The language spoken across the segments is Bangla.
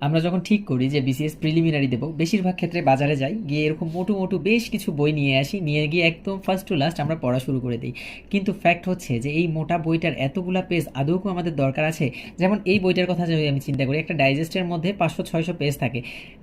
আমরা যখন ঠিক করি যে বিসিএস প্রিলিমিনারি দেবো, বেশিরভাগ ক্ষেত্রে বাজারে যাই, গিয়ে এরকম মোটু মোটু বেশ কিছু বই নিয়ে আসি, নিয়ে গিয়ে একদম ফার্স্ট টু লাস্ট আমরা পড়া শুরু করে দিই। কিন্তু ফ্যাক্ট হচ্ছে যে এই মোটা বইটার এতগুলা পেজ আদৌ কি আমাদের দরকার আছে? যেমন এই বইটার কথা যদি আমি চিন্তা করি, একটা ডাইজেস্টের মধ্যে 500-600 পেজ থাকে।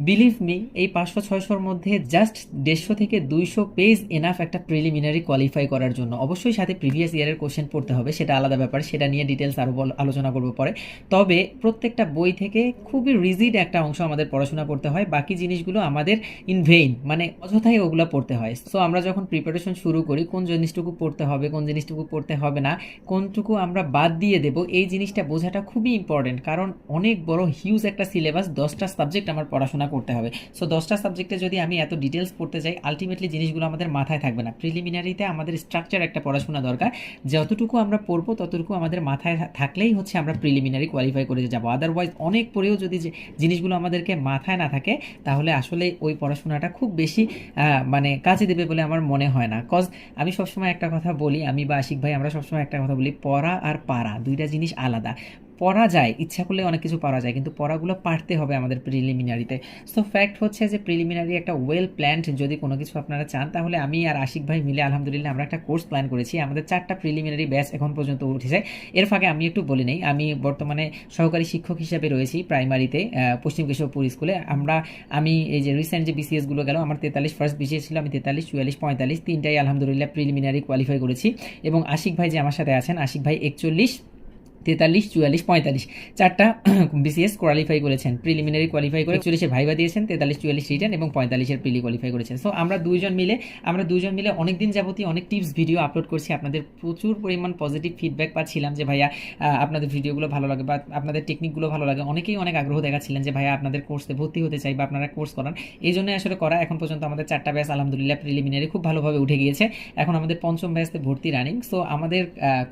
বিলিভ মি, এই 500-600-র মধ্যে জাস্ট 150 থেকে 200 পেজ এনাফ একটা প্রিলিমিনারি কোয়ালিফাই করার জন্য। অবশ্যই সাথে প্রিভিয়াস ইয়ারের কোশ্চেন পড়তে হবে, সেটা আলাদা ব্যাপার, সেটা নিয়ে ডিটেলস আরও আলোচনা করবো পরে। তবে প্রত্যেকটা বই থেকে খুবই রিজিড একটা অংশ আমাদের পড়াশোনা করতে হয়, বাকি জিনিসগুলো আমাদের ইন ভেইন, মানে অযথাই ওগুলো পড়তে হয়। সো আমরা যখন প্রিপারেশন শুরু করি, কোন জিনিসটুকু পড়তে হবে, কোন জিনিসটুকু পড়তে হবে না, কোনটুকু আমরা বাদ দিয়ে দেব, এই জিনিসটা বোঝাটা খুবই ইম্পর্টেন্ট। কারণ অনেক বড় হিউজ একটা সিলেবাস, 10টা সাবজেক্ট আমার পড়াশোনা করতে হবে। সো 10টা সাবজেক্টে যদি আমি এত ডিটেলস পড়তে যাই, আলটিমেটলি জিনিসগুলো আমাদের মাথায় থাকবে না। প্রিলিমিনারিতে আমাদের স্ট্রাকচার একটা পড়াশোনা দরকার, যতটুকু আমরা পড়বো ততটুকু আমাদের মাথায় থাকলেই হচ্ছে আমরা প্রিলিমিনারি কোয়ালিফাই করে যাব। আদারওয়াইজ অনেক পরেও যদি জিনিসগুলো আমাদেরকে মাথায় না থাকে, তাহলে আসলে ওই পড়াশোনাটা খুব বেশি মানে কাজে দেবে বলে আমার মনে হয় না। কজ আমি সবসময় একটা কথা বলি, আমি বা আশিক ভাই আমরা সবসময় একটা কথা বলি, পড়া আর পারা দুইটা জিনিস আলাদা। পড়া যায়, ইচ্ছা করলে অনেক কিছু পড়া যায়, কিন্তু পড়াগুলো পারতে হবে আমাদের প্রিলিমিনারিতে। সো ফ্যাক্ট হচ্ছে যে প্রিলিমিনারি একটা ওয়েল প্ল্যান্ড যদি কোনো কিছু আপনারা চান, তাহলে আমি আর আশিক ভাই মিলে আলহামদুলিল্লাহ আমরা একটা কোর্স প্ল্যান করেছি। আমাদের 4টা প্রিলিমিনারি ব্যাচ এখন পর্যন্ত উঠেছে। এর ফাঁকে আমি একটু বলি নেই, আমি বর্তমানে সহকারী শিক্ষক হিসেবে রয়েছি প্রাইমারিতে, পশ্চিম কেশবপুর স্কুলে। আমি এই যে রিসেন্ট যে বিসিএস গুলো গেল, আমার 43 ফার্স্ট বিসিএস ছিল, আমি 43, 44, 45 তিনটাই আলহামদুলিল্লাহ প্রিলিমিনারি কোয়ালিফাই করেছি। এবং আশিক ভাই যে আমার সাথে আছেন, আশিক ভাই 41, 43, 44, 45 চারটা বিসিএস কোয়ালিফাই করেছেন, প্রিলিমিনারি কোয়ালিফাই করে 41-এ ভাইবা দিয়েছেন, 43, 44 রিটেন এবং 45-এর প্রিলি কোয়ালিফাই করেছেন। সো আমরা দুইজন মিলে অনেক দিন যাবতীয় অনেক টিপস ভিডিও আপলোড করছি। আপনাদের প্রচুর পরিমাণ পজিটিভ ফিডব্যাক পাচ্ছিলাম যে ভাইয়া আপনাদের ভিডিওগুলো ভালো লাগে বা আপনাদের টেকনিকগুলো ভালো লাগে। অনেকেই অনেক আগ্রহ দেখাচ্ছিলেন যে ভাইয়া আপনাদের কোর্সে ভর্তি হতে চাই বা আপনারা কোর্স করান। এই জন্যই আসলে করা। এখন পর্যন্ত আমাদের 4টা ব্যাচ আলহামদুলিল্লাহ প্রিলিমিনারি খুব ভালোভাবে উঠে গিয়েছে। এখন আমাদের 5ম ব্যাচে ভর্তি রানিং। সো আমাদের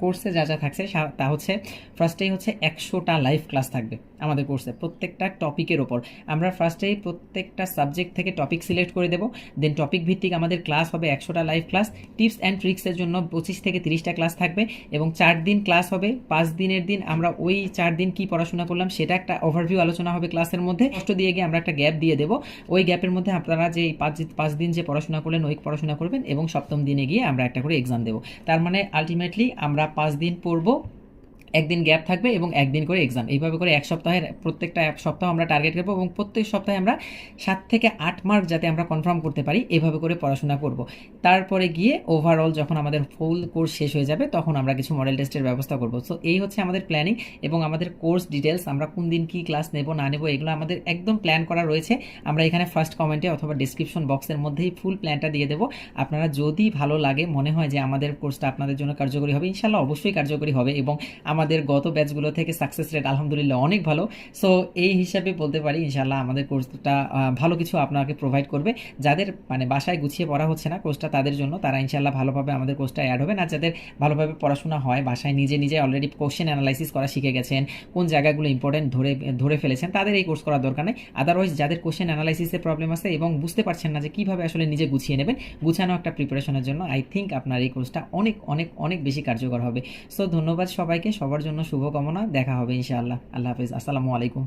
কোর্সে যা যা থাকছে তা হচ্ছে, ফার্স্টেই হচ্ছে 100টা লাইভ ক্লাস থাকবে আমাদের কোর্সে প্রত্যেকটা টপিকের ওপর। আমরা ফার্স্টেই প্রত্যেকটা সাবজেক্ট থেকে টপিক সিলেক্ট করে দেবো, দেন টপিক ভিত্তিক আমাদের ক্লাস হবে 100টা লাইভ ক্লাস। টিপস অ্যান্ড ট্রিক্সের জন্য 25 থেকে 30টা ক্লাস থাকবে এবং 4 দিন ক্লাস হবে। 5 দিনের দিন আমরা ওই 4 দিন কি পড়াশোনা করলাম সেটা একটা ওভারভিউ আলোচনা হবে ক্লাসের মধ্যে। কষ্ট দিয়ে গিয়ে আমরা একটা গ্যাপ দিয়ে দেবো, ওই গ্যাপের মধ্যে আপনারা যে 5 দিন যে পড়াশোনা করলেন ওই পড়াশোনা করবেন এবং 7ম দিনে গিয়ে আমরা একটা করে এক্সাম দেবো। তার মানে আলটিমেটলি আমরা 5 দিন পড়বো, একদিন গ্যাপ থাকবে এবং একদিন করে এক্সাম। এইভাবে করে এক সপ্তাহের প্রত্যেকটা সপ্তাহ আমরা টার্গেট করবো এবং প্রত্যেক সপ্তাহে আমরা 7 থেকে 8 মার্ক যাতে আমরা কনফার্ম করতে পারি, এভাবে করে পড়াশোনা করব। তারপরে গিয়ে ওভারঅল যখন আমাদের ফুল কোর্স শেষ হয়ে যাবে, তখন আমরা কিছু মডেল টেস্টের ব্যবস্থা করব। সো এই হচ্ছে আমাদের প্ল্যানিং এবং আমাদের কোর্স ডিটেলস, আমরা কোন দিন কী ক্লাস নেব না নেব এগুলো আমাদের একদম প্ল্যান করা রয়েছে। আমরা এখানে ফার্স্ট কমেন্টে অথবা ডিসক্রিপশন বক্সের মধ্যেই ফুল প্ল্যানটা দিয়ে দেবো। আপনারা যদি ভালো লাগে, মনে হয় যে আমাদের কোর্সটা আপনাদের জন্য কার্যকরী হবে, ইনশাল্লাহ অবশ্যই কার্যকরী হবে এবং আমাদের গত ব্যাচগুলো থেকে সাকসেস রেট আলহামদুলিল্লাহ অনেক ভালো। সো এই হিসাবে বলতে পারি ইনশাল্লাহ আমাদের কোর্সটা ভালো কিছু আপনাকে প্রোভাইড করবে। যাদের মানে বাসায় গুছিয়ে পড়া হচ্ছে না কোর্সটা, তাদের জন্য, তারা ইনশাল্লাহ ভালোভাবে আমাদের কোর্সটা অ্যাড হবে না। যাদের ভালোভাবে পড়াশোনা হয়, বাসায় নিজে নিজে অলরেডি কোশ্চেন অ্যানালাইসিস করা শিখে গেছেন, কোন জায়গাগুলো ইম্পর্টেন্ট ধরে ফেলেছেন, তাদের এই কোর্স করার দরকার নেই। আদারওয়াইজ যাদের কোশ্চেন অ্যানালাইসিসে প্রবলেম আছে এবং বুঝতে পারছেন না যে কীভাবে আসলে নিজে গুছিয়ে নেবেন, গুছানো একটা প্রিপারেশনের জন্য আই থিঙ্ক আপনার এই কোর্সটা অনেক অনেক অনেক বেশি কার্যকর হবে। সো ধন্যবাদ সবাইকে, সবার জন্য শুভকামনা। দেখা হবে ইনশাআল্লাহ। আল্লাহ হাফেজ, আসসালামু আলাইকুম।